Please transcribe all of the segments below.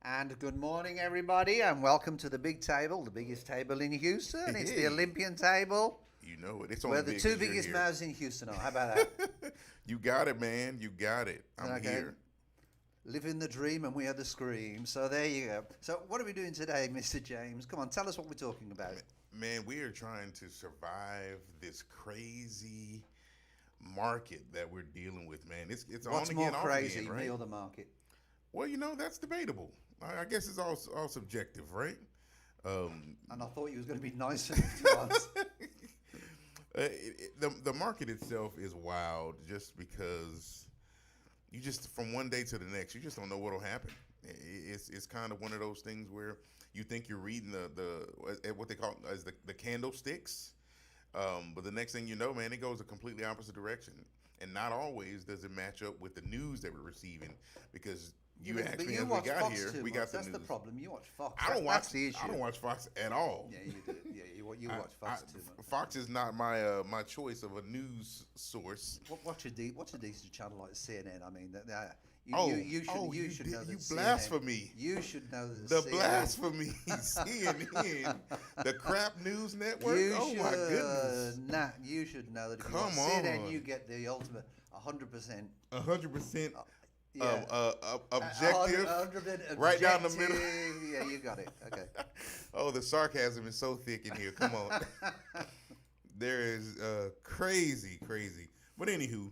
And good morning, everybody, and welcome to the big table, the biggest table in Houston. It's the Olympian Table. You know it. It's We're only the big two 'cause you're biggest here. mouths in Houston. How about that? You got it, man. You got it. I'm Okay. here. Living the dream, and we are the scream. So there you go. So what are we doing today, Mr. James? Come on, tell us what we're talking about. Man, we are trying to survive this crazy market that we're dealing with, man. It's What's on more again, off crazy, again, right? me or the market? Well, that's debatable. I guess it's all subjective, right? And I thought you was going to be nice enough to us. The market itself is wild just because you just from one day to the next you just don't know what'll happen. It's kind of one of those things where you think you're reading the what they call as the candlesticks, but the next thing you know, man, it goes a completely opposite direction, and not always does it match up with the news that we're receiving because you But actually you as we watch got Fox here too we much. got the That's news. the problem. You watch Fox. I don't That's watch. the issue. I don't watch Fox at all. Yeah, you do. Yeah, you watch Fox too much. Fox is not my my choice of a news source. Watch a decent channel like CNN. I mean, you should know that You CNN blasphemy. You should know that The CNN blasphemy. CNN, the crap news network. Oh my goodness. You should know that if you Come watch CNN, on. you get the ultimate 100%. 100% Yeah. objective. 100% right down the objective. middle. Yeah, you got it. Okay. Oh, the sarcasm is so thick in here. Come on. There is crazy. But anywho,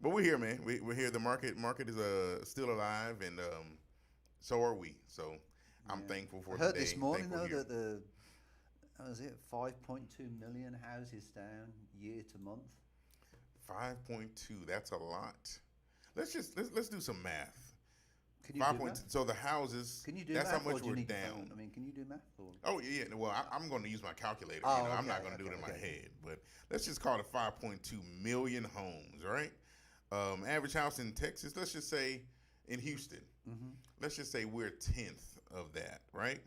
but we're here, man. We're here. The market is still alive, and so are we. So I'm thankful for I heard today. this morning Thankful though here. that the 5.2 million houses down year to month. 5.2. That's a lot. Let's do some math. Can you do math? So the houses. Can you do that's math, how or much do you we're need your down. phone? I mean, can you do math? Or? Oh yeah. Well, I'm going to use my calculator. Oh, I'm not okay, going to do it in my okay. head. But let's just call it 5.2 million homes, right? Average house in Texas. Let's just say in Houston. Mm-hmm. Let's just say we're 1/10 of that, right?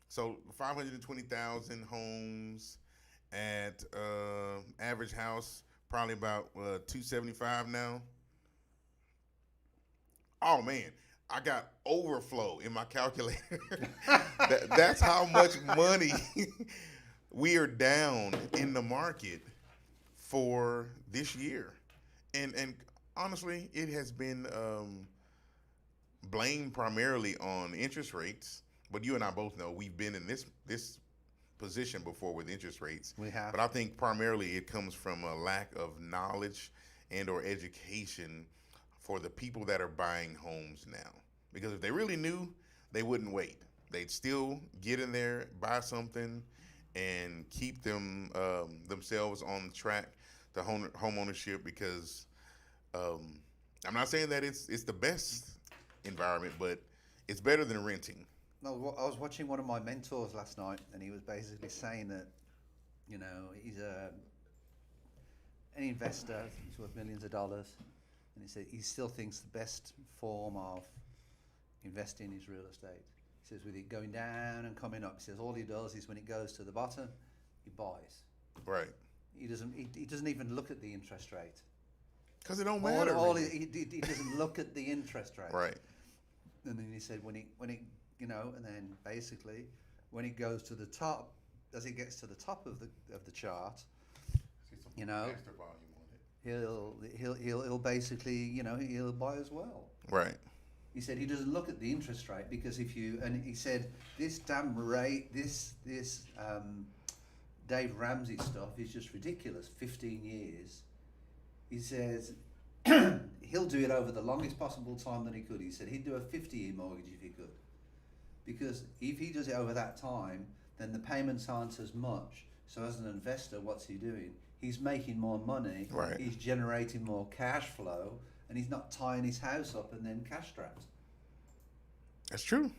So 520,000 homes at average house, probably about 275 now. Oh man, I got overflow in my calculator. That's how much money we are down in the market for this year, and honestly, it has been blamed primarily on interest rates. But you and I both know we've been in this position before with interest rates. We have. But I think primarily it comes from a lack of knowledge and or education for the people that are buying homes now. Because if they really knew, they wouldn't wait. They'd still get in there, buy something, and keep themselves on track to home ownership. Because I'm not saying that it's the best environment, but it's better than renting. No, I was watching one of my mentors last night, and he was basically saying that, he's an investor. He's worth millions of dollars, and he said he still thinks the best form of investing is real estate. He says with it going down and coming up, he says all he does is when it goes to the bottom, he buys. Right. He doesn't even look at the interest rate. Because it don't matter. He doesn't look at the interest rate. Right. And then he said when it and then basically when it goes to the top, as it gets to the top of the chart, Extra volume on it. he'll basically he'll buy as well. Right. He said he doesn't look at the interest rate because he said this damn rate, this Dave Ramsey stuff is just ridiculous. 15 years. He says he'll do it over the longest possible time that he could. He said he'd do a 50-year mortgage if he could. Because if he does it over that time, then the payments aren't as much. So as an investor, what's he doing? He's making more money. Right. He's generating more cash flow, and he's not tying his house up and then cash strapped. That's true.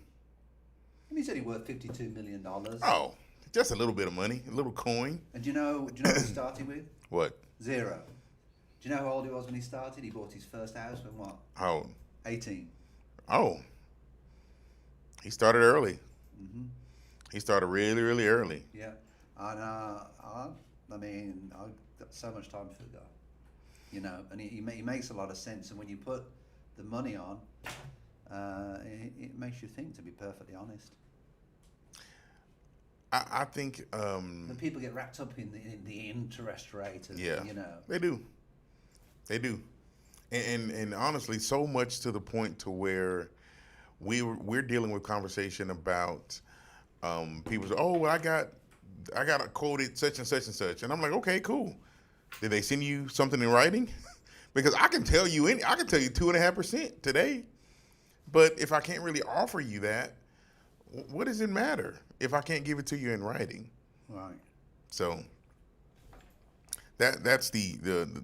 And he said he's worth $52 million. Oh, just a little bit of money, a little coin. And do you know what he started with? What? 0. Do you know how old he was when he started? He bought his first house when what? How old? 18. Oh. He started early. Mm-hmm. He started really, really early. Yeah. And I've got so much time for the guy. And he makes a lot of sense. And when you put the money on, it makes you think, to be perfectly honest. I think The people get wrapped up in the interest rate, yeah, you know. they do. They do. And honestly, so much to the point to where we're dealing with conversation about people say, oh, well, I got a quoted such and such and such, and I'm like, okay, cool. Did they send you something in writing? Because I can tell you 2.5% today, but if I can't really offer you that, what does it matter if I can't give it to you in writing? Right. So that's the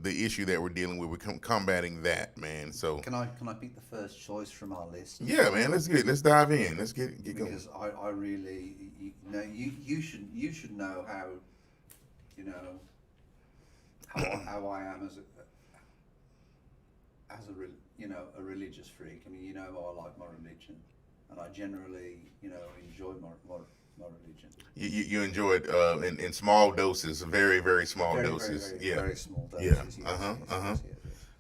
issue that we're dealing with. We're combating that, man. So Can I pick the first choice from our list? yeah, man. Let's dive in. Let's get going. Because I really, you should know how, you know, how I am as a religious freak. I mean, you know, I like my religion, and I generally, enjoy my religion. You enjoy it in small doses, very, very small doses. Very, very small doses. Yeah. Yes.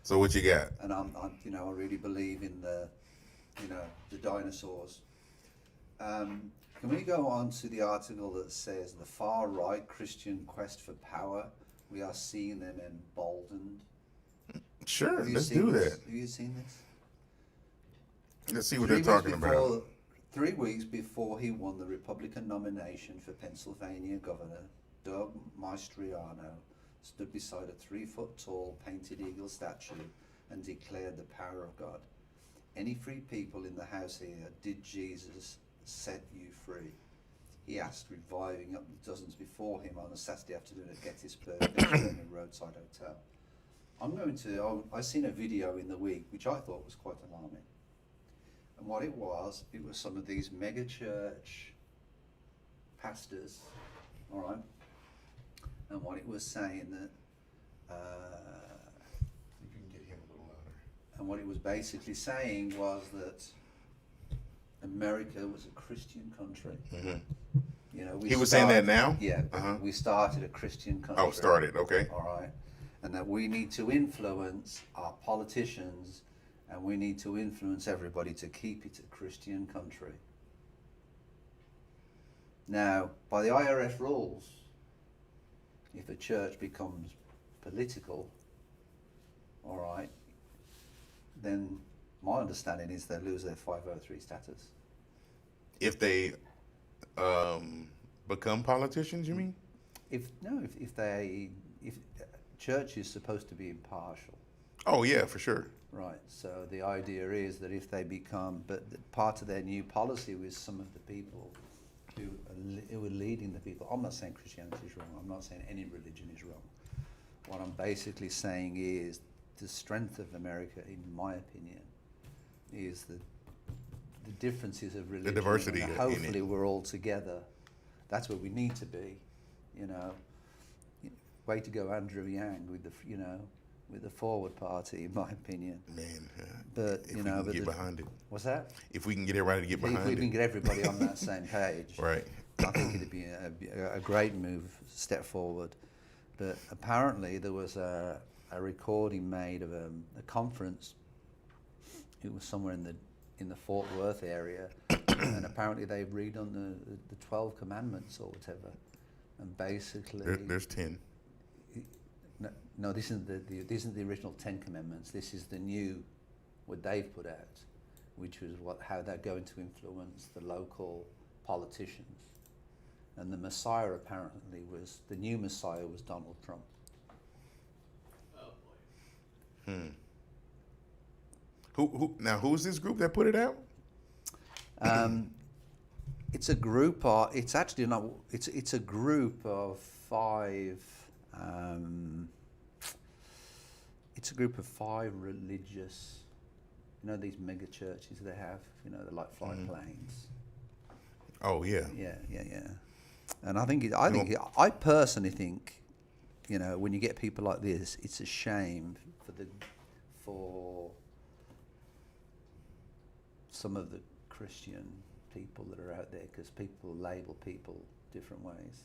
So what you got? And I really believe in the dinosaurs. Can we go on to the article that says the far right Christian quest for power? We are seeing them emboldened. Sure, let's do that. Have you seen this? Let's see what they're talking about. 3 weeks before he won the Republican nomination for Pennsylvania governor, Doug Mastriano stood beside a 3-foot-tall painted eagle statue and declared the power of God. Any free people in the house here, did Jesus set you free? He asked, reviving up the dozens before him on a Saturday afternoon at Gettysburg, a roadside hotel. I seen a video in the week which I thought was quite alarming. And what it was some of these mega church pastors, all right? And what it was saying that, You can get him a little louder. and what it was basically saying was that America was a Christian country. Mm-hmm. You know, He was saying that now? Yeah, Uh-huh. we started a Christian country. Oh, started, okay. All right, and that we need to influence our politicians, and we need to influence everybody to keep it a Christian country. Now, by the IRS rules, if a church becomes political, all right, then my understanding is they lose their 503 status. If they become politicians, you mean? If church is supposed to be impartial. Oh yeah, for sure. Right, so the idea is that if they become, but part of their new policy was some of the people who were leading the people. I'm not saying Christianity is wrong. I'm not saying any religion is wrong. What I'm basically saying is the strength of America, in my opinion, is the differences of religion. The diversity. And hopefully we're all together. That's where we need to be, you know. Way to go, Andrew Yang, with the Forward Party, in my opinion. Man, But if we can get behind it. What's that? If we can get everybody to get behind If we it. can get everybody on that same page, Right. I think it'd be a great step forward. But apparently there was a recording made of a conference. It was somewhere in the Fort Worth area, and apparently they've redone the 12 Commandments or whatever, and basically There's 10. No, this isn't the original 10 Commandments. This is the new, what they've put out, which was how they're going to influence the local politicians. And the Messiah apparently the new Messiah was Donald Trump. Oh boy. Who's this group that put it out? It's a group of, it's actually not, it's a group of 5, it's a group of 5 religious, these mega churches they have, they're like fly planes. Oh yeah. Yeah. And I personally think, when you get people like this, it's a shame for some of the Christian people that are out there, because people label people different ways.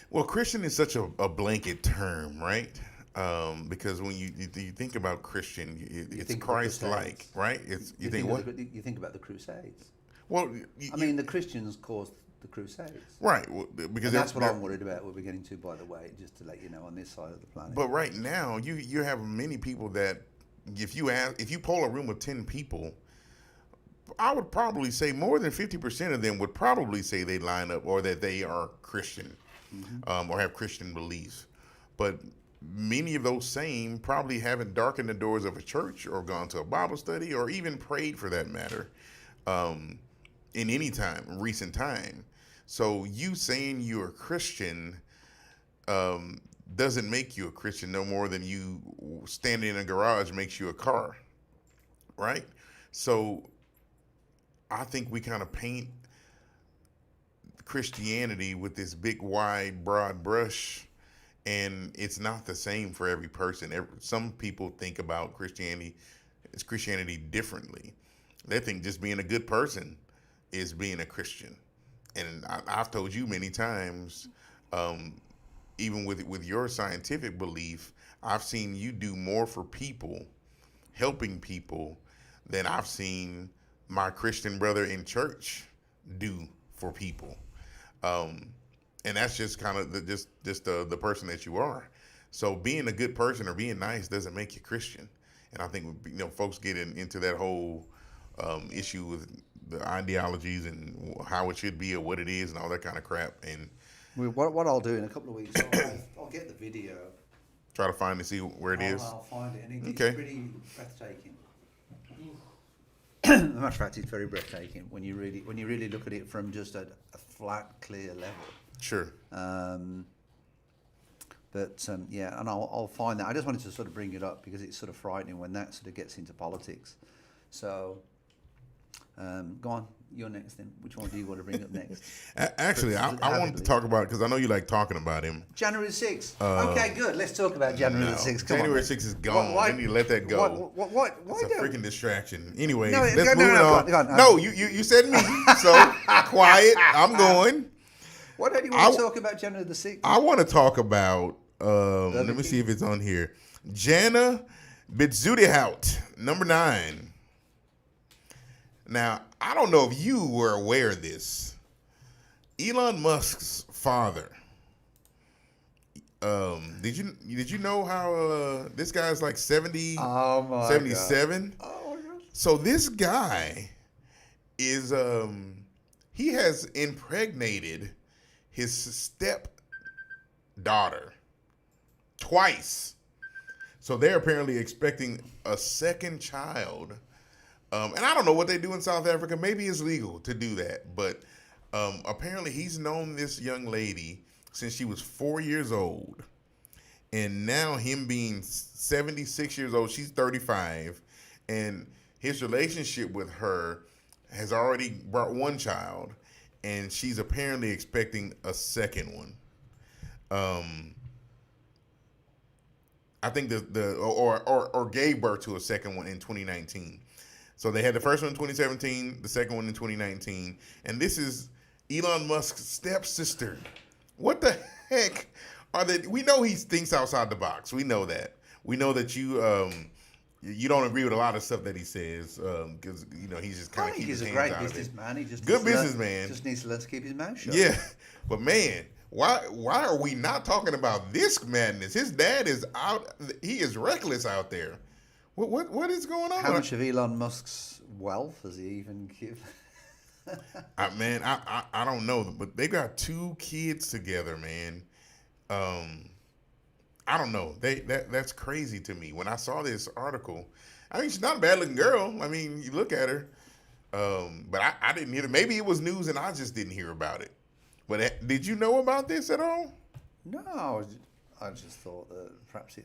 Well, Christian is such a blanket term, right? Because when you think about Christian, it's think of the Christ-like, Crusades. right? It's you think what? You think about the Crusades. Well, I mean, the Christians caused the Crusades. right? Well, because And that's what I'm worried about. What we're getting to, by the way, just to let you know, on this side of the planet. But right now, you have many people that if you poll a room of 10 people, I would probably say more than 50% of them would probably say they line up or that they are Christian, or have Christian beliefs. But many of those same probably haven't darkened the doors of a church or gone to a Bible study or even prayed, for that matter, in any recent time. So you saying you're a Christian doesn't make you a Christian no more than you standing in a garage makes you a car, right? So I think we kind of paint Christianity with this big, wide, broad brush, and it's not the same for every person. Some people think about Christianity differently. They think just being a good person is being a Christian. And I've told you many times, even with your scientific belief, I've seen you do more for people, helping people, than I've seen my Christian brother in church do for people. And that's just kind of the person that you are. So being a good person or being nice doesn't make you Christian. And I think folks get into that whole issue with the ideologies and how it should be or what it is and all that kind of crap. And what I'll do in a couple of weeks, I'll get the video. Try to find and see where it is. I'll find it, and it's Okay. pretty breathtaking. As a matter of fact, it's very breathtaking when you really look at it from just a flat, clear level. Sure. Yeah, and I'll find that. I just wanted to sort of bring it up because it's sort of frightening when that sort of gets into politics. So, go on. You're next then. Which one do you want to bring up next? Actually, I wanted to talk about it because I know you like talking about him. January 6th. Okay, good. Let's talk about January the 6th. Come January on. 6th is gone. Why- I need to let that go. Why It's a don't- freaking distraction. Anyway, No, let's no, move on. go on. No, you said me. So quiet. I'm going. Why don't you want to talk about January the 6th? I want to talk about. Let me see if it's on here. Jana Bitzudihout, number 9. Now, I don't know if you were aware of this. Elon Musk's father. Did you know how this guy's like 70, Oh my 77? God. Oh my gosh. So this guy is he has impregnated his stepdaughter twice. So they're apparently expecting a second child. And I don't know what they do in South Africa. Maybe it's legal to do that. But apparently he's known this young lady since she was 4 years old. And now him being 76 years old, she's 35. And his relationship with her has already brought one child. And she's apparently expecting a second one. I think or gave birth to a second one in 2019. So they had the first one in 2017, the second one in 2019, and this is Elon Musk's stepsister. What the heck are they? We know he thinks outside the box. We know that. We know that you don't agree with a lot of stuff that he says because he's just kind of keeping his hands out of it. He's a great businessman. He just Good businessman. Just needs to learn to keep his mouth shut. Yeah, but man, why are we not talking about this madness? His dad is out. He is reckless out there. What is going on? How much of Elon Musk's wealth does he even give? I don't know, but they got 2 kids together, man. I don't know. That's crazy to me. When I saw this article, I mean, she's not a bad looking girl. I mean, you look at her, but I didn't hear it. Maybe it was news and I just didn't hear about it. But did you know about this at all? No, I just thought that perhaps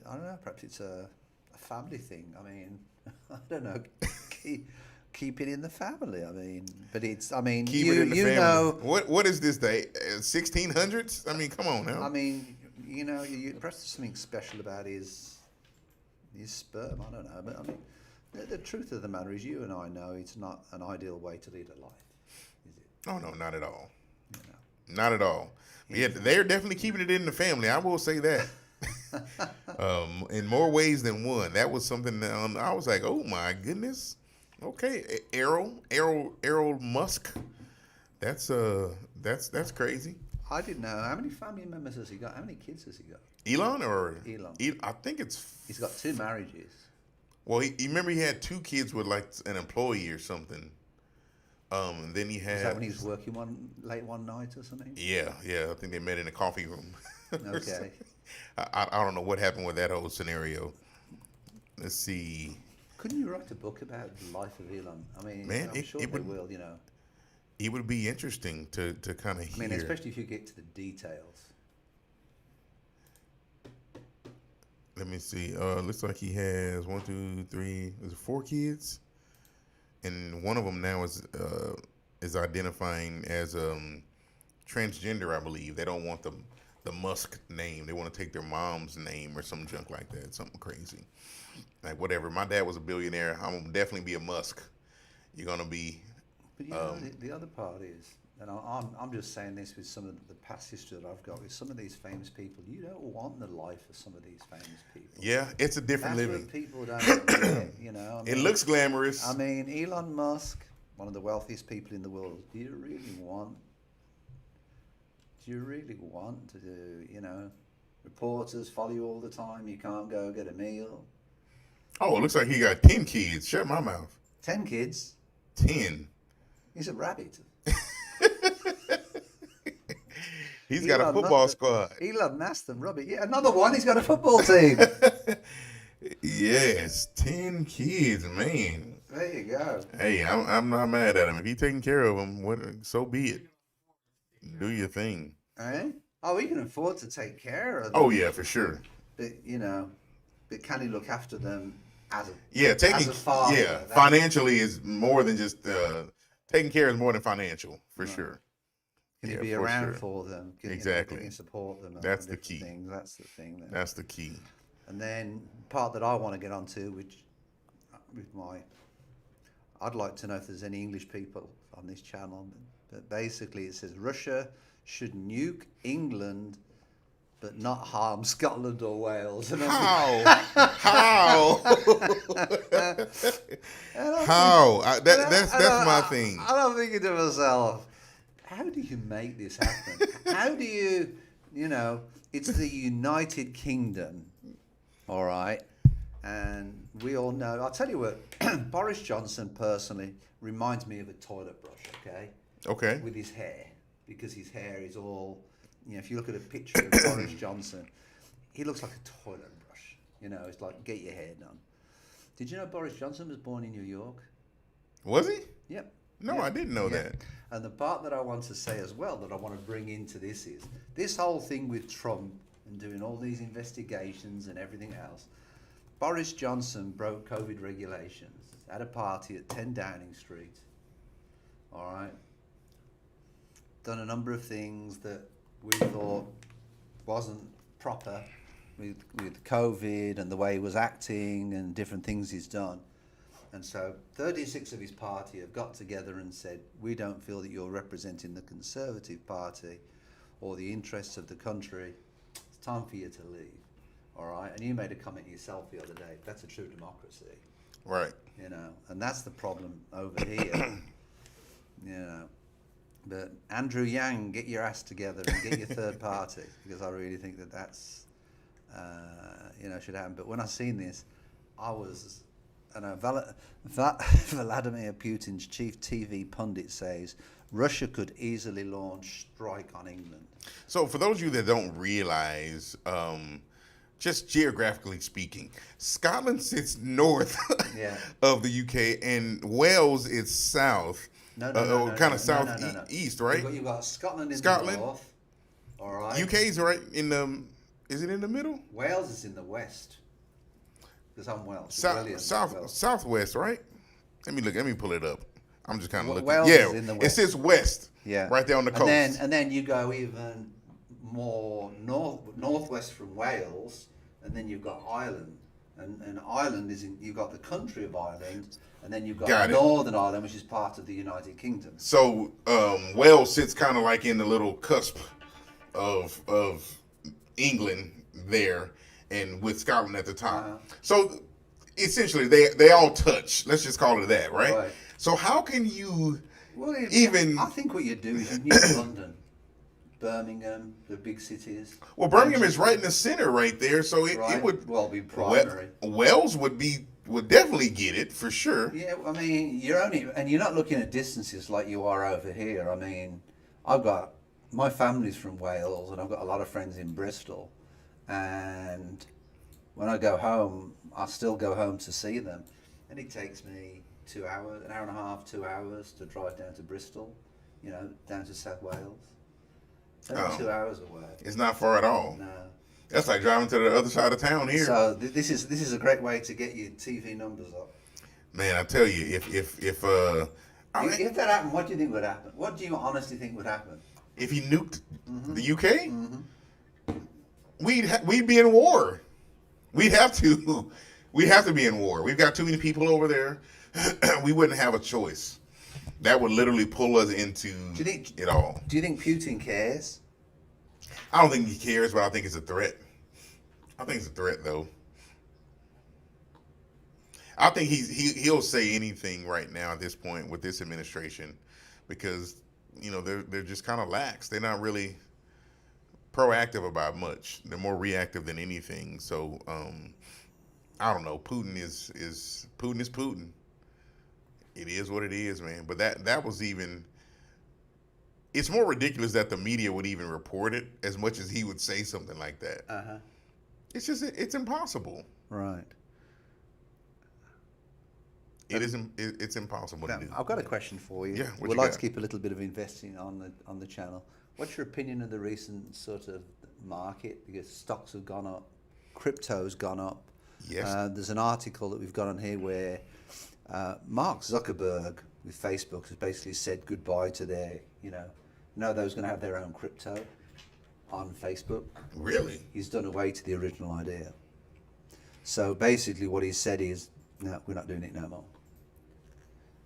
it's a family thing. I mean, I don't know. Keep it in the family. I mean, but it's. I mean, Keep you it in the you family. know. What is this day? 1600s? I mean, come on now. I mean, perhaps there's something special about his sperm. I don't know, but I mean, the truth of the matter is, you and I know it's not an ideal way to lead a life, is it? Oh no, not at all. Not at all. But yeah, they're definitely keeping it in the family. I will say that. In more ways than one. That was something that I was like, oh my goodness. Okay, Errol Musk. That's crazy. I didn't know. How many family members has he got? How many kids has he got? Elon or Elon. I think it's. He's got 2 marriages. Well, he remember he had 2 kids with like an employee or something. And then he had. Is that when he was working late one night or something? Yeah. I think they met in a coffee room. Okay. I don't know what happened with that whole scenario. Let's see. Couldn't you write a book about the life of Elon? I mean, Man, I'm sure they will, you know. It would be interesting to kind of hear. I mean, especially if you get to the details. Let me see. Looks like he has 1, 2, 3. There's 4 kids, and one of them now is identifying as transgender. I believe they don't want the Musk name. They want to take their mom's name or some junk like that. Something crazy. Like whatever. My dad was a billionaire. I'm gonna definitely be a Musk. You're gonna be. But you know, the other part is, and I'm just saying this with some of the past history that I've got with some of these famous people. You don't want the life of some of these famous people. Yeah, it's a different That's living. what people don't get, you know. I It mean, looks glamorous. I mean, Elon Musk, one of the wealthiest people in the world. Do you really want to do, you know, reporters follow you all the time? You can't go get a meal. Oh, it looks like he got 10 kids. Shut my mouth. 10 kids. 10. He's a rabbit. He's got a football squad. Elon asked them, Robbie. Yeah, another one. He's got a football team. Yes, 10 kids, man. There you go. Hey, I'm not mad at him. If he's taking care of them, so be it. Do your thing. Eh? Oh, he can afford to take care of them. Oh yeah, for sure. But you know, but can he look after them as a taking as a father? Yeah, financially is more than just taking care is more than financial for sure. Can you be around for them? Exactly. Can you support them? That's the key. Things? That's the thing. That's the key. And then part that I want to get onto, I'd like to know if there's any English people on this channel. But basically, it says Russia should nuke England, but not harm Scotland or Wales. And How? How? That's my thing. I'm thinking to myself, how do you make this happen? How do you, it's the United Kingdom, all right? And we all know, I'll tell you what, Boris Johnson personally reminds me of a toilet brush, okay? Okay. With his hair, because his hair is all, if you look at a picture of Boris Johnson, he looks like a toilet brush. It's like, get your hair done. Did you know Boris Johnson was born in New York? Was he? Yep. No, yep. I didn't know that. And the part that I want to say as well, that I want to bring into this is, this whole thing with Trump and doing all these investigations and everything else, Boris Johnson broke COVID regulations at a party at 10 Downing Street. All right. Done a number of things that we thought wasn't proper with COVID and the way he was acting and different things he's done. And so 36 of his party have got together and said, we don't feel that you're representing the Conservative Party or the interests of the country. It's time for you to leave. All right. And you made a comment yourself the other day. That's a true democracy. Right. And that's the problem over here. But Andrew Yang, get your ass together and get your third party, because I really think that's, should happen. But when I seen this, I was, Vladimir Putin's chief TV pundit says Russia could easily launch strike on England. So for those of you that don't realize, just geographically speaking, Scotland sits north of the UK and Wales is south. Southeast, right? You've got Scotland in the north. All right. UK's right in the. Is it in the middle? Wales is in the west. Because I'm Welsh. Southwest, right? Let me pull it up. I'm just kind of looking. Wales is in the west. It says west. Yeah. Right there on the coast. And then you go even more northwest from Wales, and then you've got Ireland. And Ireland you've got the country of Ireland, and then you've got Northern Ireland, which is part of the United Kingdom. So Wales sits kind of like in the little cusp of England there, and with Scotland at the top. So essentially, they all touch. Let's just call it that, right? So how can you even? I think what you do is you need London, Birmingham, the big cities. Well, Birmingham is right in the center, right there. So it would be primary. Wales would definitely get it for sure. Yeah, I mean, you're not looking at distances like you are over here. I mean, my family's from Wales, and I've got a lot of friends in Bristol, and when I go home, I still go home to see them, and it takes me 2 hours, an hour and a half, 2 hours to drive down to Bristol, down to South Wales. Only 2 hours away. It's not far at all. No. That's like driving to the other side of town here. So this is a great way to get your TV numbers up. Man, I tell you, if if that happened, what do you think would happen? What do you honestly think would happen? If he nuked the UK, we'd be in war. We'd have to be in war. We've got too many people over there. We wouldn't have a choice. That would literally pull us into it all. Do you think Putin cares? I don't think he cares, but I think it's a threat. I think it's a threat, though. I think he'll say anything right now at this point with this administration, because they're just kind of lax. They're not really proactive about much. They're more reactive than anything. So I don't know. Putin is Putin. It is what it is, man. But that was even. It's more ridiculous that the media would even report it as much as he would say something like that. It's impossible. Right. It's impossible to do. I've got a question for you. Yeah, we'd like to keep a little bit of investing on the channel. What's your opinion of the recent sort of market? Because stocks have gone up, crypto's gone up. Yes. There's an article that we've got on here where Mark Zuckerberg with Facebook has basically said goodbye to their, those going to have their own crypto on Facebook. Really? He's done away to the original idea. So basically what he said is, no, we're not doing it no more.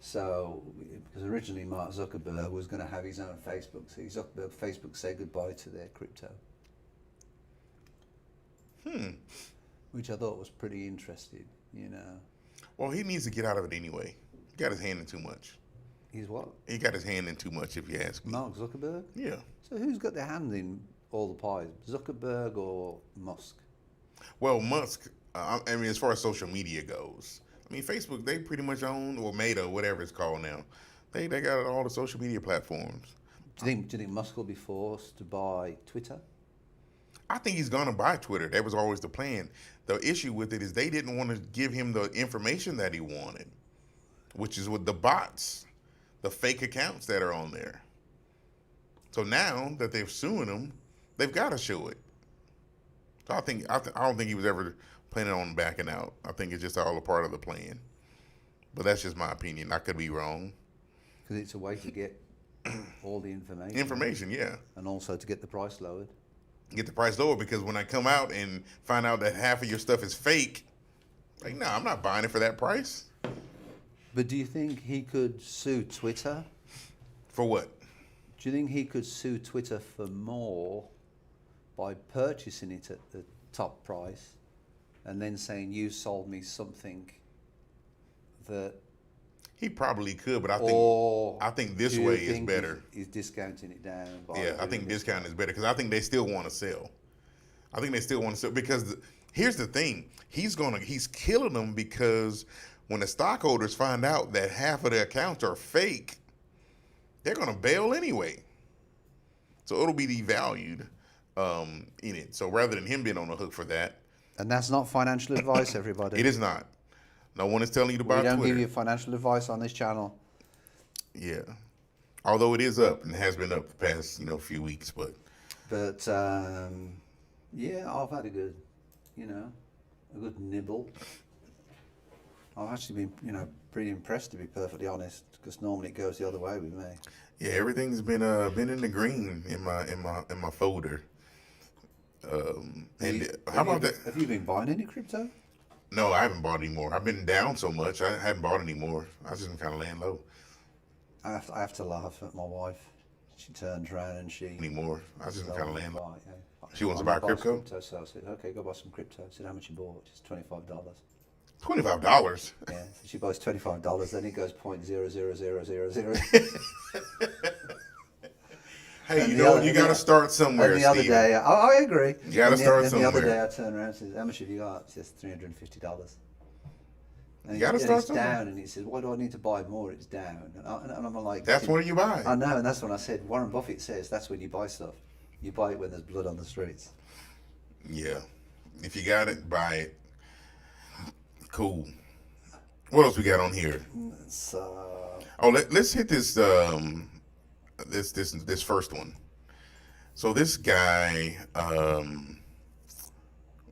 So, because originally Mark Zuckerberg was going to have his own Facebook, so Facebook said goodbye to their crypto. Which I thought was pretty interesting, Well, he needs to get out of it anyway. He got his hand in too much. He's what? He got his hand in too much, if you ask me. Mark Zuckerberg? Yeah. So who's got their hand in all the pies? Zuckerberg or Musk? Well, Musk, as far as social media goes, Facebook, they pretty much own, or Meta, whatever it's called now. They got all the social media platforms. Do you think Musk will be forced to buy Twitter? I think he's going to buy Twitter. That was always the plan. The issue with it is they didn't want to give him the information that he wanted, which is with the bots, the fake accounts that are on there. So now that they're suing him, they've got to show it. So I don't think he was ever planning on backing out. I think it's just all a part of the plan. But that's just my opinion. I could be wrong. Because it's a way to get all the information. Information, yeah. And also to get the price lowered. Get the price lower, because when I come out and find out that half of your stuff is fake, no, I'm not buying it for that price. But do you think he could sue Twitter? For what? Do you think he could sue Twitter for more by purchasing it at the top price and then saying you sold me something that... He probably could, but I think this way is better. He's discounting it down. I think discount is better, because I think they still want to sell. Because here's the thing. He's killing them, because when the stockholders find out that half of their accounts are fake, they're going to bail anyway. So it'll be devalued in it. So rather than him being on the hook for that. And that's not financial advice, everybody. It is not. No one is telling you to buy Twitter. We don't give you financial advice on this channel. Yeah. Although it is up and has been up the past, few weeks, but yeah, I've had a good nibble. I've actually been, pretty impressed, to be perfectly honest, because normally it goes the other way with me. Yeah, everything's been in the green in my folder. How about that? Have you been buying any crypto? No, I haven't bought any more. I've been down so much, I haven't bought any more. I just been kind of laying low. I have to laugh at my wife. She turns around and she... Anymore. I just been kind of laying low. She wants to I'm buy gonna some crypto? So I said, okay, go buy some crypto. I said, how much you bought? Just $25. $25? Yeah, so she buys $25. Then it goes 0.00000. Hey, you know, you got to start somewhere, And the other day, I agree. You got to start somewhere. The other day, I turned around and said, how much have you got? It says $350. And You got to start somewhere. Down, and he said, why do I need to buy more? It's down. And I'm like... That's when you buy. I know, and that's when I said, Warren Buffett says that's when you buy stuff. You buy it when there's blood on the streets. Yeah. If you got it, buy it. Cool. What else we got on here? Let's hit this this first one. So this guy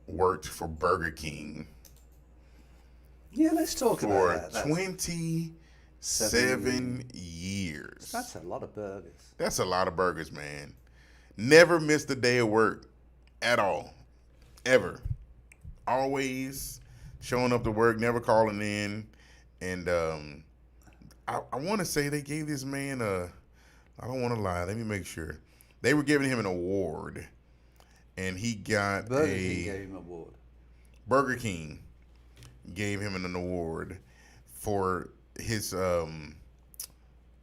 worked for Burger King. Yeah, let's talk about that. For 27 years. That's a lot of burgers. That's a lot of burgers, man. Never missed a day of work at all. Ever. Always showing up to work, never calling in. And I want to say they gave this man I don't want to lie. Let me make sure. They were giving him an award. And he got Burger King gave him an award. Burger King gave him an award for his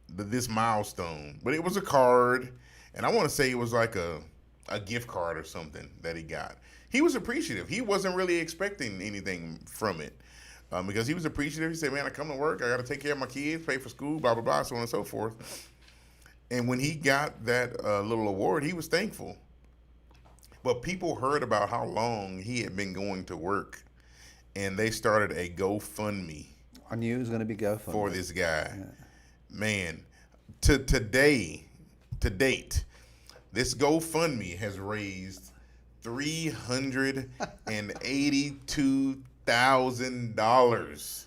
this milestone. But it was a card, and I want to say it was like a gift card or something that he got. He was appreciative. He wasn't really expecting anything from it because he was appreciative. He said, man, I come to work. I got to take care of my kids, pay for school, blah, blah, blah, so on and so forth. And when he got that little award, he was thankful. But people heard about how long he had been going to work, and they started a GoFundMe. I knew it was going to be GoFundMe. For this guy. Yeah. Man, to date, this GoFundMe has raised $382,000.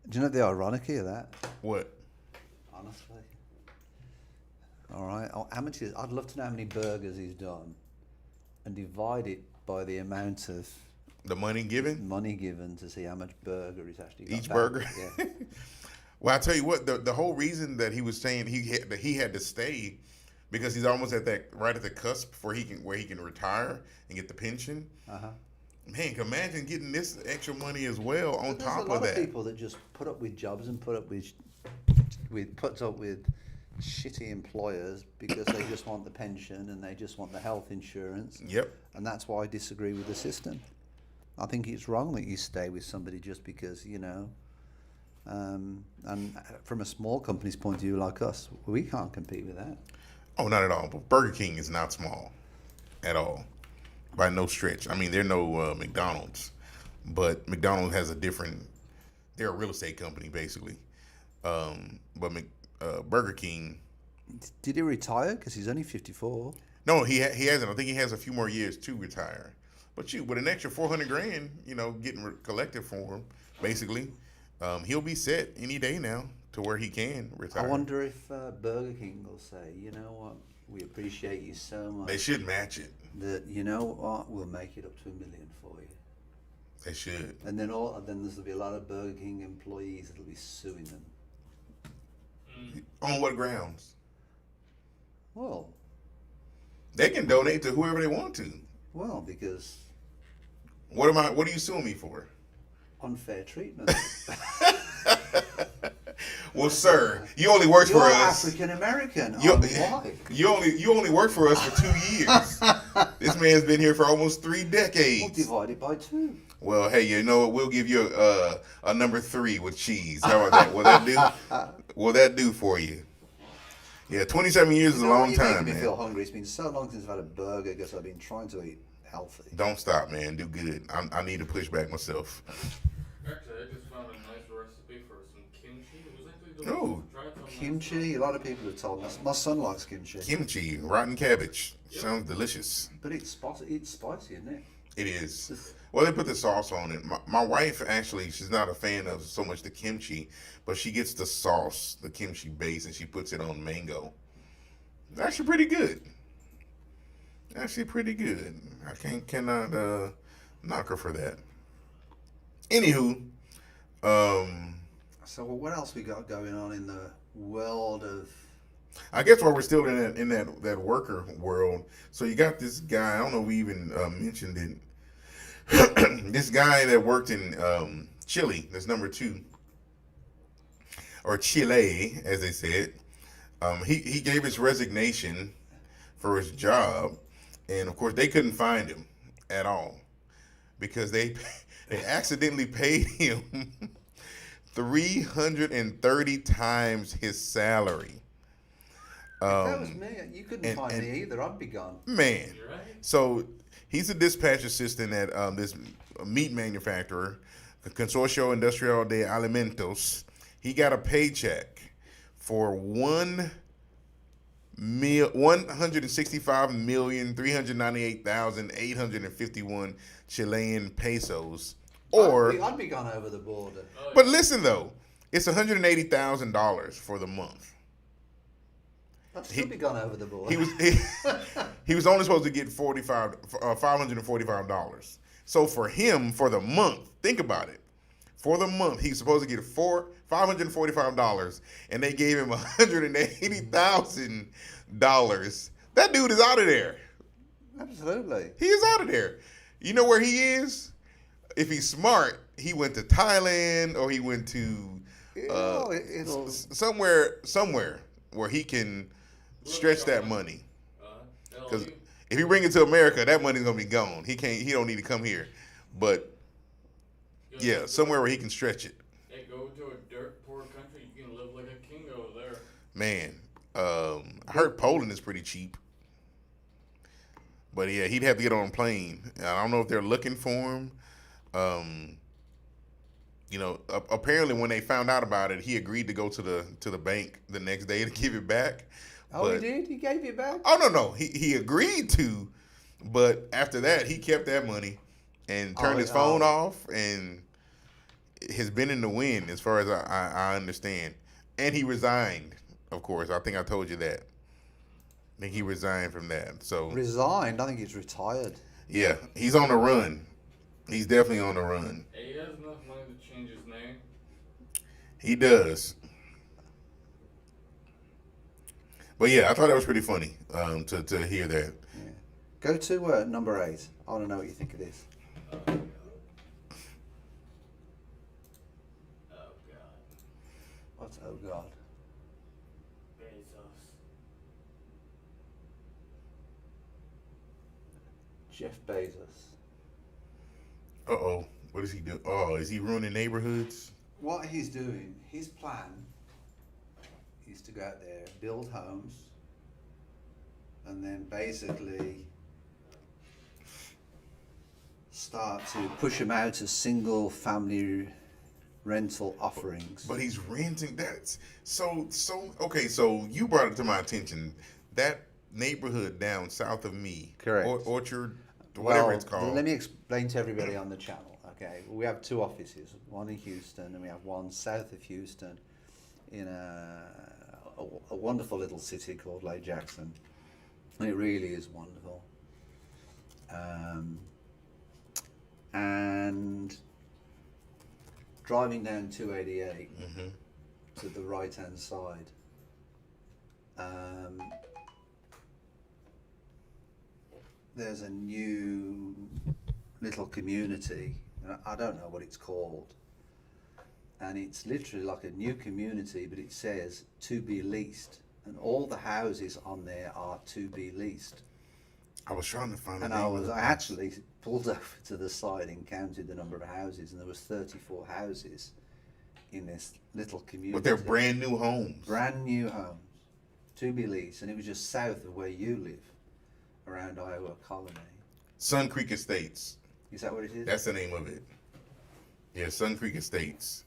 Do you know the ironically of that? What? Honestly. All right. How much is? I'd love to know how many burgers he's done, and divide it by the amount of the money given. Money given to see how much burger he's actually got. Each burger. Yeah. Well, I tell you what, the whole reason that he was saying he had to stay because he's almost right at the cusp where he can retire and get the pension. Man, can imagine getting this extra money as well on top of that. There's a lot of people that just put up with jobs and put up with shitty employers because they just want the pension and they just want the health insurance. Yep. And that's why I disagree with the system. I think it's wrong that you stay with somebody just because, you know. And from a small company's point of view like us, we can't compete with that. Oh, not at all. But Burger King is not small at all, by no stretch. I mean, they're no McDonald's, but McDonald's has they're a real estate company, basically. But Burger King... Did he retire? Because he's only 54. No, he hasn't. I think he has a few more years to retire. But with an extra $400,000, getting collected for him, basically, he'll be set any day now to where he can retire. I wonder if Burger King will say, you know what, we appreciate you so much. They should match it. That, you know what, we'll make it up to $1 million for you. They should. And then there'll be a lot of Burger King employees that'll be suing them. On what grounds? Well, they can donate to whoever they want to. Well, because what are you suing me for? Unfair treatment. Well, sir, you only worked for us. You're African American. Why? You only worked for us for 2 years. This man's been here for almost 3 decades. We'll divide it by 2. Well, hey, you know what? We'll give you a number 3 with cheese. How about that? Will that do? Will that do for you? Yeah, 27 years is a long time, man. Making me feel hungry. It's been so long since I've had a burger because I've been trying to eat healthy. Don't stop, man. Do good. I need to push back myself. Actually, I just found a nice recipe for some kimchi. It was actually delicious. Oh, kimchi. A lot of people have told me. My son likes kimchi. Kimchi, rotten cabbage. Yep. Sounds delicious. But it's spicy, isn't it? It is. Well, they put the sauce on it. My wife, actually, she's not a fan of so much the kimchi, but she gets the sauce, the kimchi base, and she puts it on mango. It's actually pretty good. I cannot knock her for that. Anywho, so what else we got going on in the world of I guess while we're still in that worker world, so you got this guy. I don't know if we even mentioned it. This guy that worked in Chile, that's number 2, or Chile, as they said. He gave his resignation for his job, and of course they couldn't find him at all because they accidentally paid him 330 times his salary. If that was me, you couldn't find and me either. I'd be gone. Man, You're right. so he's a dispatch assistant at this meat manufacturer, Consorcio Industrial de Alimentos. He got a paycheck for 165,398,851 Chilean pesos. Or, I'd be gone over the border. but listen though, it's $180,000 for the month. I'd still be gone over the border. He was only supposed to get $545. So for him, for the month, think about it. For the month, he's supposed to get $545, and they gave him $180,000. That dude is out of there. Absolutely. He is out of there. You know where he is? If he's smart, he went to Thailand or he went to somewhere where he can stretch that money. Because if you bring it to America, that money's gonna be gone. He don't need to come here. But yeah, somewhere where he can stretch it. Hey, go to a dirt poor country. You can live like a king over there. Man, I heard Poland is pretty cheap. But yeah, he'd have to get on a plane. I don't know if they're looking for him. Apparently when they found out about it, he agreed to go to the bank the next day to give it back. Oh, he did? He gave it back? Oh no, he agreed to, but after that he kept that money and turned his phone off and has been in the wind as far as I understand. And he resigned, of course. I think I told you that. I think he resigned from that. So Resigned? I think he's retired. yeah, he's on the run. He's definitely on the run. Hey, he has enough money to change his name. He does. But yeah, I thought that was pretty funny to hear that. Yeah. Go to number 8. I want to know what you think it is. Oh, God. Oh, God. What's oh God? Bezos. Jeff Bezos. Uh-oh. What is he doing? Oh, is he ruining neighborhoods? What he's doing, his plan is to go out there, build homes, and then basically start to push them out as single family rental offerings. But he's renting that. So okay, so you brought it to my attention. That neighborhood down south of me. Correct. Orchard, whatever it's called. Let me explain to everybody on the channel, okay? We have 2 offices, one in Houston and we have one south of Houston in a wonderful little city called Lake Jackson. And it really is wonderful. And driving down 288 to the right hand side, there's a new little community. I don't know what it's called. And it's literally like a new community, but it says to be leased. And all the houses on there are to be leased. I was trying to find And I actually pulled over to the side and counted the number of houses, and there was 34 houses in this little community. But they're brand new homes. Brand new homes, to be leased, and it was just south of where you live, around Iowa Colony. Sun Creek Estates. Is that what it is? That's the name of it. Yeah, Sun Creek Estates.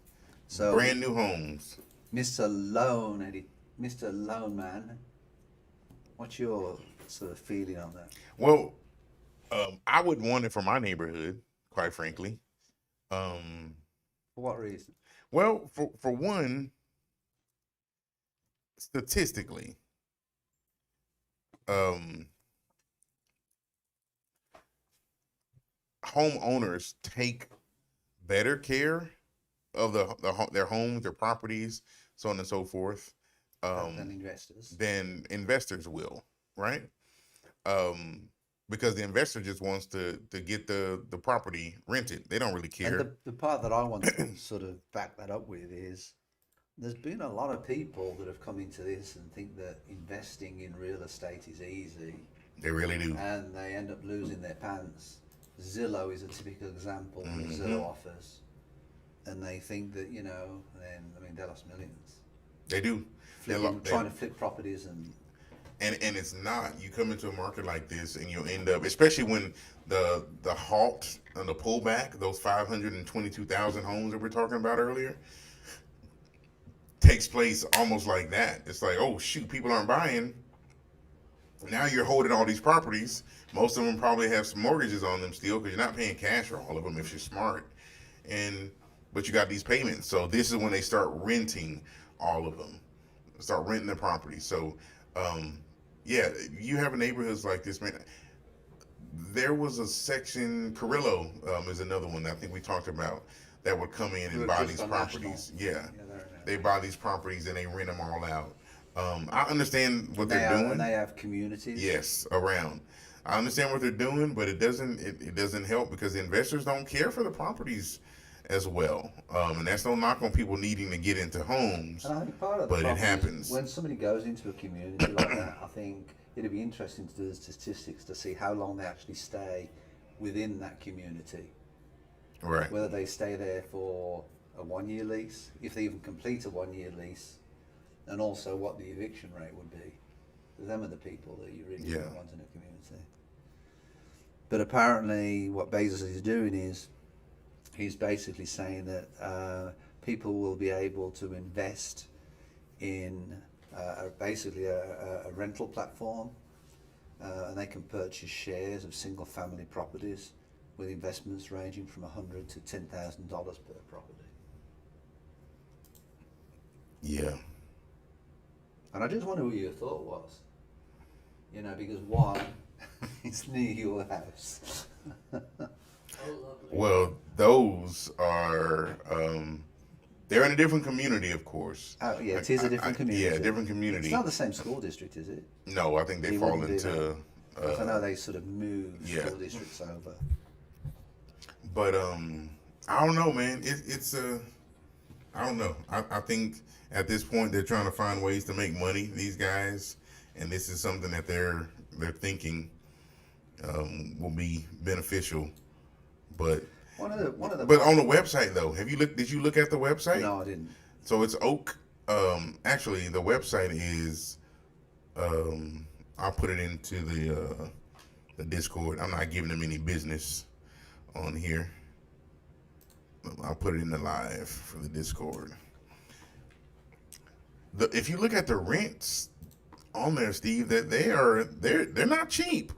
So, brand new homes. Mr. Lone Man, what's your sort of feeling on that? Well, I would want it for my neighborhood, quite frankly. For what reason? Well, for one, statistically, homeowners take better care of their homes, their properties, so on and so forth. than investors. than investors will, right? Because the investor just wants to get the property rented. They don't really care. And the part that I want to sort of back that up with is there's been a lot of people that have come into this and think that investing in real estate is easy, They really do. and they end up losing their pants. Zillow is a typical example. Zillow offers, and they think that they lost millions. They do. Trying to flip properties and it's not. You come into a market like this and you'll end up, especially when the halt and the pullback, those 522,000 homes that we're talking about earlier, takes place almost like that. It's like, oh shoot, people aren't buying. Now you're holding all these properties. Most of them probably have some mortgages on them still because you're not paying cash for all of them if you're smart. But you got these payments. So this is when they start renting all of them. Start renting the property. So you have neighborhoods like this, man. There was a section, Carrillo is another one that I think we talked about, that would come in and buy these properties. Yeah, they buy these properties and they rent them all out. I understand what they're doing. And they have communities. Yes, around. I understand what they're doing, but it doesn't help because the investors don't care for the properties as well. And that's no knock on people needing to get into homes. And I think part of but it happens. When somebody goes into a community like that, I think it'd be interesting to do the statistics to see how long they actually stay within that community. Right. Whether they stay there for a 1-year lease, if they even complete a 1-year lease, and also what the eviction rate would be. Them are the people that you really want in a community. But apparently what Bezos is doing is he's basically saying that people will be able to invest in basically a rental platform, and they can purchase shares of single family properties with investments ranging from $100 to $10,000 per property. Yeah. And I just wonder what your thought was. Because one, it's near your house. Well, those are, they're in a different community, of course. Oh, yeah, it is a different community. Yeah, different community. It's not the same school district, is it? No, I think they fall into... I know they sort of move school districts over. But, I don't know, man. I don't know. I think at this point they're trying to find ways to make money, these guys. And this is something that they're thinking will be beneficial. But one of the but on the website though, did you look at the website? No, I didn't. So it's Oak. Actually, the website is. I'll put it into the Discord. I'm not giving them any business on here. I'll put it in the live for the Discord. If you look at the rents on there, Steve, that they're not cheap.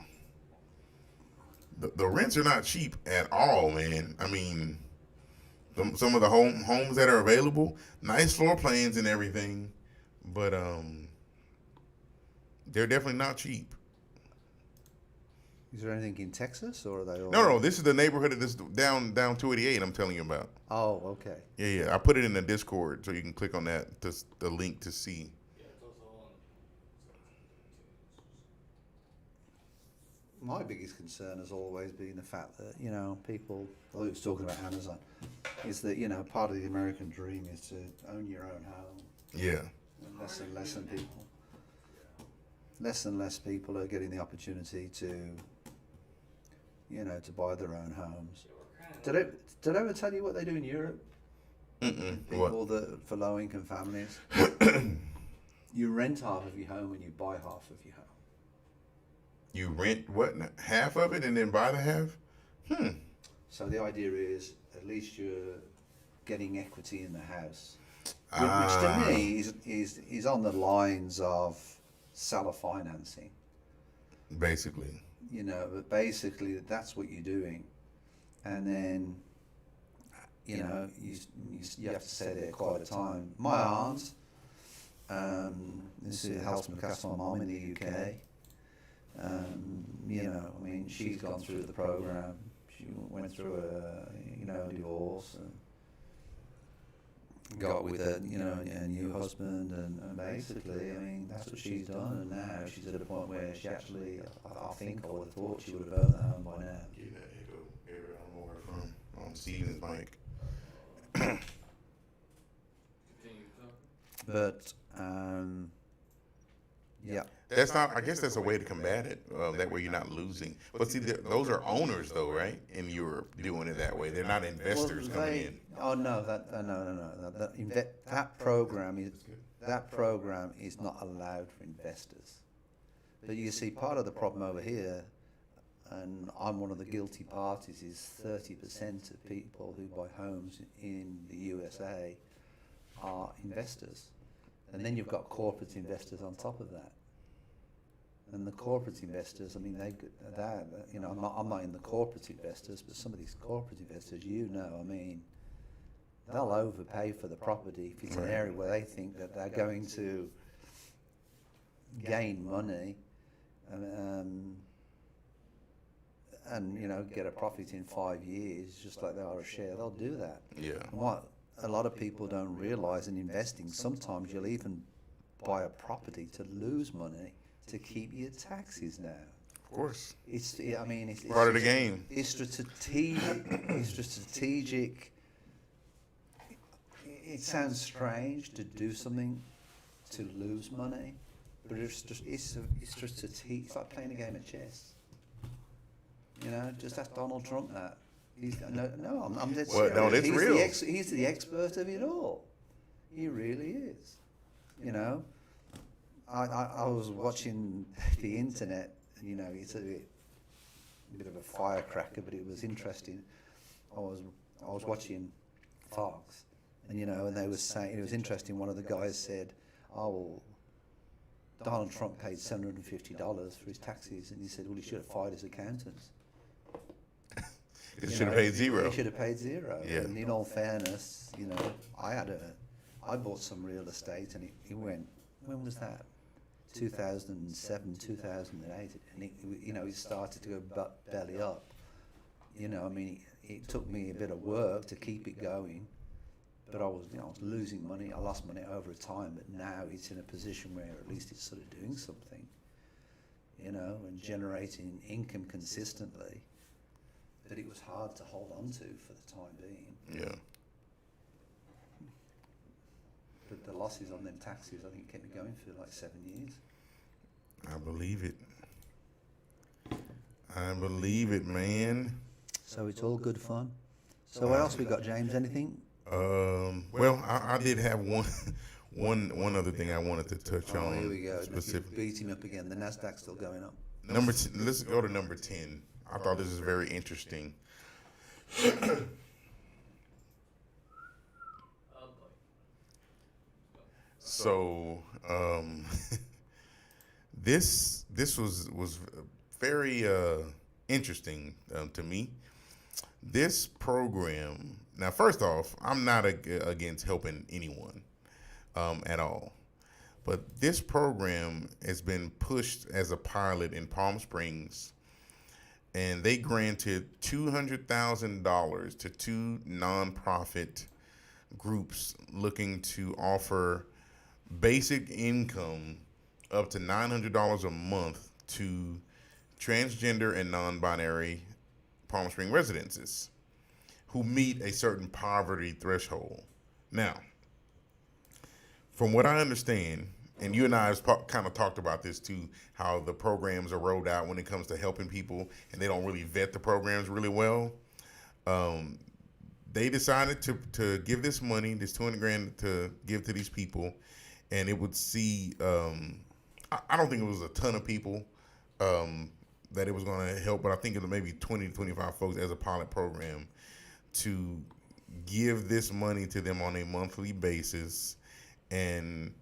The rents are not cheap at all, man. I mean, some of the homes that are available, nice floor plans and everything, but they're definitely not cheap. Is there anything in Texas, or are they all? No. This is the neighborhood of this down 288. I'm telling you about. Oh, okay. Yeah. I put it in the Discord, so you can click on that, the link to see. My biggest concern has always been the fact that, people, I was talking about Amazon, is that, part of the American dream is to own your own home. Yeah. And less and less people are getting the opportunity to, to buy their own homes. Did I ever tell you what they do in Europe? People that, for low income families, you rent half of your home and you buy half of your home. You rent what, half of it and then buy the half? So the idea is at least you're getting equity in the house, which to me is on the lines of seller financing. Basically. But basically that's what you're doing, and then you have to stay there quite a time. My aunt, this helps me cast my mom in the UK. She's gone through the program. She went through a divorce, and got with a new husband, and basically, I mean, that's what she's done, and now she's at a point where she actually, I think, I would have thought she would have owned the home by now. Get that echo area I don't know where from on Steven's mic. Continue talking. But yeah, That's not. I guess that's a way to combat it. That way you're not losing. But see, those are owners, though, right? In Europe, doing it that way. They're not investors coming in. Oh no, no. That program is not allowed for investors. But you see, part of the problem over here, and I'm one of the guilty parties, is 30% of people who buy homes in the USA are investors, and then you've got corporate investors on top of that. And the corporate investors, I mean, I'm not in the corporate investors, but some of these corporate investors, I mean, they'll overpay for the property if it's an area where they think that they're going to gain money and get a profit in 5 years, just like they are a share. They'll do that. Yeah. And what a lot of people don't realise in investing, sometimes you'll even buy a property to lose money to keep your taxes down. Of course. It's Part of the game. It's strategic. It sounds strange to do something to lose money, but it's strategic. It's like playing a game of chess. Just ask Donald Trump that. I'm dead serious. Well, no, it's real. He's the expert of it all. He really is. I was watching the internet. It's a bit of a firecracker, but it was interesting. I was watching Fox, and they were saying it was interesting. One of the guys said, "Oh, well, Donald Trump paid $750 for his taxes," and he said, "Well, he should have fired his accountants. It should have paid zero." He should have paid zero. Yeah. And in all fairness, I bought some real estate, and it went. When was that? 2007, 2008, and it started to go belly up. It took me a bit of work to keep it going, but I was losing money. I lost money over time, but now it's in a position where at least it's sort of doing something, and generating income consistently. But it was hard to hold on to for the time being. Yeah. But the losses on them taxes, I think, kept me going for like 7 years. I believe it, man. So it's all good fun. So what else we got, James? Anything? Well, I did have one other thing I wanted to touch on. Here we go. Specifically. Beat him up again. The Nasdaq's still going up. Let's go to number 10. I thought this is very interesting. So, this was very interesting to me. This program. Now, first off, I'm not against helping anyone at all, but this program has been pushed as a pilot in Palm Springs, and they granted $200,000 to two nonprofit groups looking to offer basic income up to $900 a month to transgender and non-binary Palm Springs residences who meet a certain poverty threshold. Now, from what I understand, and you and I have kind of talked about this too, how the programs are rolled out when it comes to helping people, and they don't really vet the programs really well. They decided to give this money, this $200,000 to give to these people, and it would see. I don't think it was a ton of people that it was going to help, but I think it was maybe 20 to 25 folks as a pilot program to give this money to them on a monthly basis and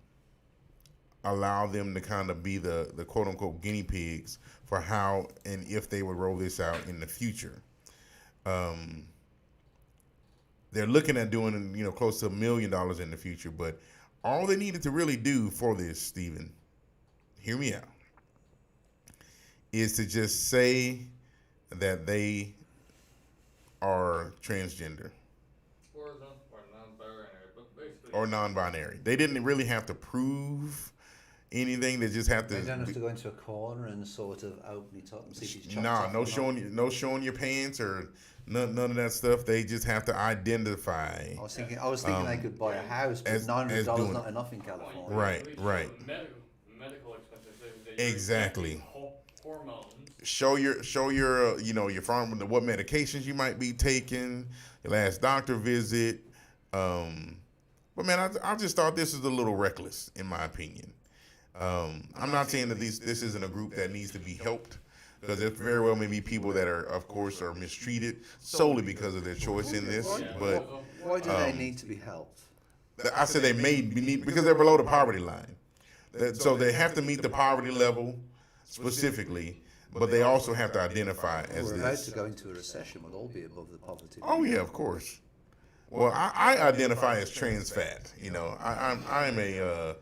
allow them to kind of be the quote unquote guinea pigs for how and if they would roll this out in the future. They're looking at doing, close to $1 million in the future, but all they needed to really do for this, Stephen, hear me out, is to just say that they are transgender. Or non-binary, but basically or non-binary. They didn't really have to prove anything. They just have to. They don't have to go into a corner and sort of open it up and see if it's chopped Nah, off no or showing, not. no showing your pants or none of that stuff. They just have to identify. I was thinking they could buy a house, but as $900 doing not it. enough in California. Right, They show right. Medical expenses. They Exactly. Hormones. Show your your farm, what medications you might be taking, your last doctor visit. But man, I just thought this is a little reckless, in my opinion. I'm not saying that this isn't a group that needs to be helped, because there very well may be people that are, of course, are mistreated solely because of their choice in this. But Why do they need to be helped? I said they may need, because they're below the poverty line. So they have to meet the poverty level specifically, but they also have to identify as We're about this. to go into a recession. We'll all be above the poverty. Oh yeah, of course. Well, I identify as trans fat. I'm a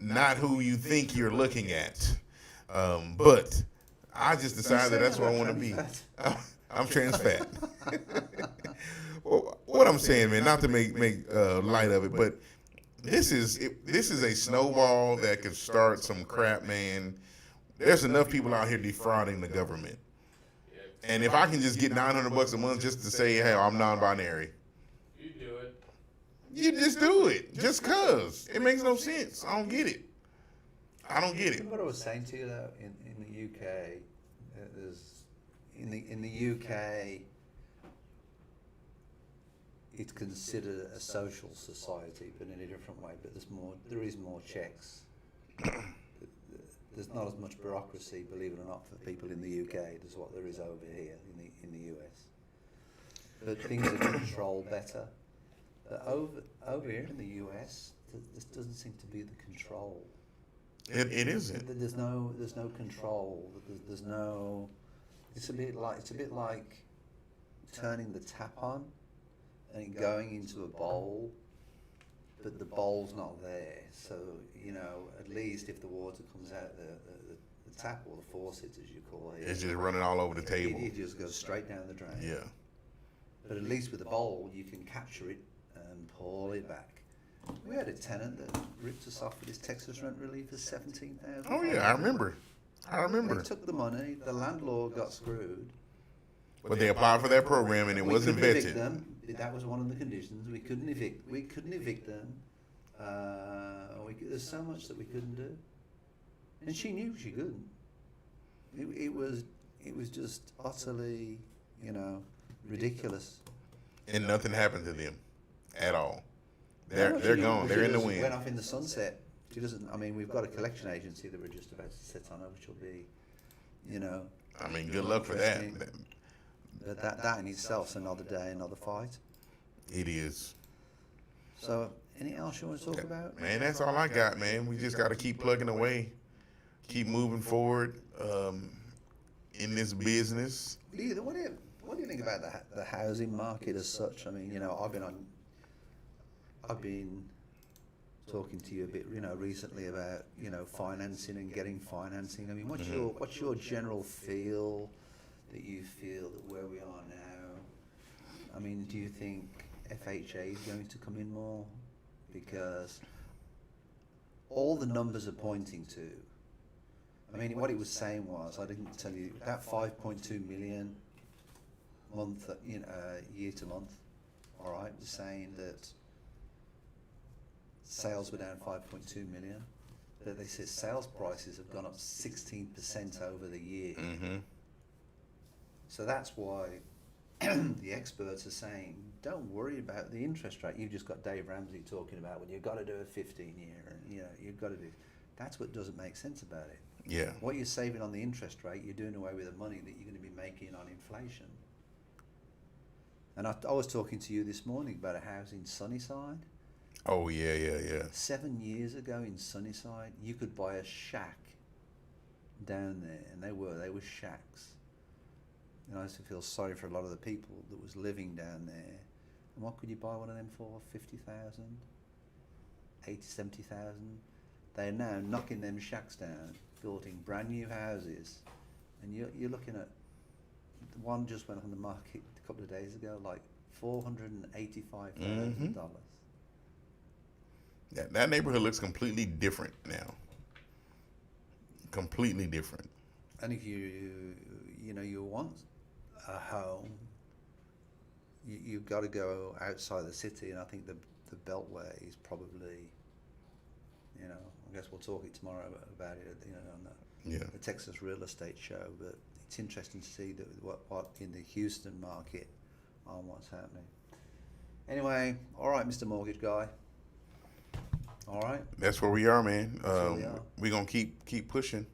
not who you think you're looking at, but I just decided that's what I want to be. I'm trans fat. Well, what I'm saying, man, not to make light of it, but this is a snowball that could start some crap, man. There's enough people out here defrauding the government. And if I can just get $900 a month just to say, hey, I'm non-binary, You do it. you just do it. Just cause. It makes no sense. I don't get it. I don't get it. What I was saying to you though, in the UK, there's in the UK, it's considered a social society, but in a different way. But there is more checks. There's not as much bureaucracy, believe it or not, for people in the UK as what there is over here in the US. But things are controlled better. But over here in the US, this doesn't seem to be the control. It isn't. There's no control. There's no. It's a bit like turning the tap on and it going into a bowl, but the bowl's not there. So at least if the water comes out the tap or the faucet, as you call it, It's just running all over the table. It just goes straight down the drain. Yeah. But at least with the bowl, you can capture it and pull it back. We had a tenant that ripped us off with his Texas rent relief for $17,000. Oh yeah, I remember. They took the money. The landlord got screwed. But they applied for that program and it wasn't couldn't evict vetted. them. That was one of the conditions. We couldn't evict them. There's so much that we couldn't do, and she knew she couldn't. It was just utterly, ridiculous. And nothing happened to them at all. They're gone. They're in the wind. Went off in the sunset. She doesn't. I mean, we've got a collection agency that we're just about to set on her, which will be, I mean, good luck for that. But that in itself's another day, another fight. It is. So, anything else you want to talk about? Man, that's all I got, man. We just got to keep plugging away, keep moving forward in this business. What do you think about the housing market as such? I mean, I've been talking to you a bit, recently about, financing and getting financing. I mean, what's your general feel that you feel that where we are now? I mean, do you think FHA is going to come in more? Because all the numbers are pointing to, I mean, what it was saying was, I didn't tell you, that 5.2 million month, year to month, all right, was saying that sales were down 5.2 million, but they said sales prices have gone up 16% over the year. Mm-hmm. So that's why the experts are saying, don't worry about the interest rate. You've just got Dave Ramsey talking about, well, you've got to do a 15-year, and you've got to do. That's what doesn't make sense about it. Yeah. What you're saving on the interest rate, you're doing away with the money that you're going to be making on inflation. And I was talking to you this morning about a house in Sunnyside. Oh yeah. 7 years ago in Sunnyside, you could buy a shack down there, and they were shacks. And I used to feel sorry for a lot of the people that was living down there. And what could you buy one of them for? 50,000, 80, 70,000. They're now knocking them shacks down, building brand new houses, and you're looking at the one just went on the market a couple of days ago, like $485,000. That neighborhood looks completely different now. Completely different. And if you want a home, you've got to go outside the city, and I think the Beltway is probably, I guess we'll talk it tomorrow about it, on the Texas real estate show. But it's interesting to see what in the Houston market on what's happening. Anyway, all right, Mr. Mortgage Guy. All right. That's where we are, man. We're gonna keep pushing.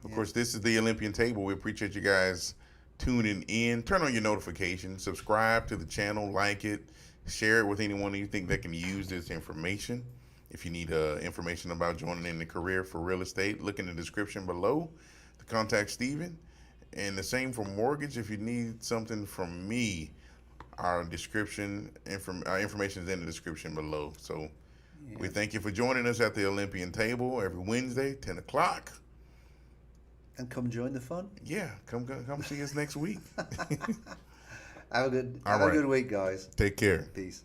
Of course, this is the Olympian Table. We appreciate you guys tuning in. Turn on your notifications. Subscribe to the channel. Like it. Share it with anyone you think that can use this information. If you need information about joining in the career for real estate, look in the description below to contact Steven. And the same for mortgage. If you need something from me, our information is in the description below. So we thank you for joining us at the Olympian Table every Wednesday, 10 o'clock. And come join the fun. Yeah, come see us next week. Have a good week, guys. Take care. Peace.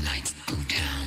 Lights go down.